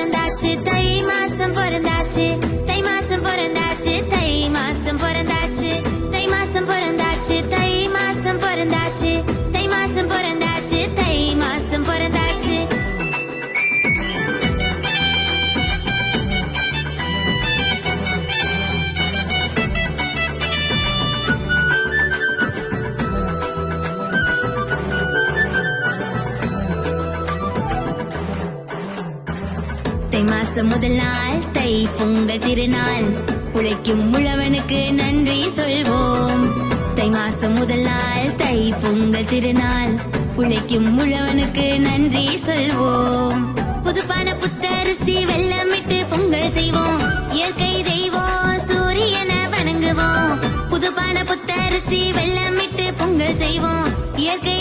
பிறந்தாச்சு, தை மாசம் பிறந்தாச்சு, தை மாசம் பிறந்தாச்சு, தை மாசம் பிறந்தாச்சு, தை மாசம் பிறந்தாச்சு, தை மாசம் பிறந்தாச்சு, தை மாசம் பிறந்தாச்சு, தை மாசம் பிறந்தாச்சு. தை மாசம் முதல் நாள் தை பொங்கல் திருநாள், உழைக்கும் உழவனுக்கு நன்றி சொல்வோம். தை மாசம் முதல் நாள் தை பொங்கல் திருநாள், உழைக்கும் உழவனுக்கு நன்றி சொல்வோம். புதுப்பான புத்தரிசி வெள்ளமிட்டு பொங்கல் செய்வோம், இயற்கை தெய்வம் சூரியனை வணங்குவோம். புதுப்பான புத்தரிசி வெள்ளமிட்டு பொங்கல் செய்வோம், இயற்கை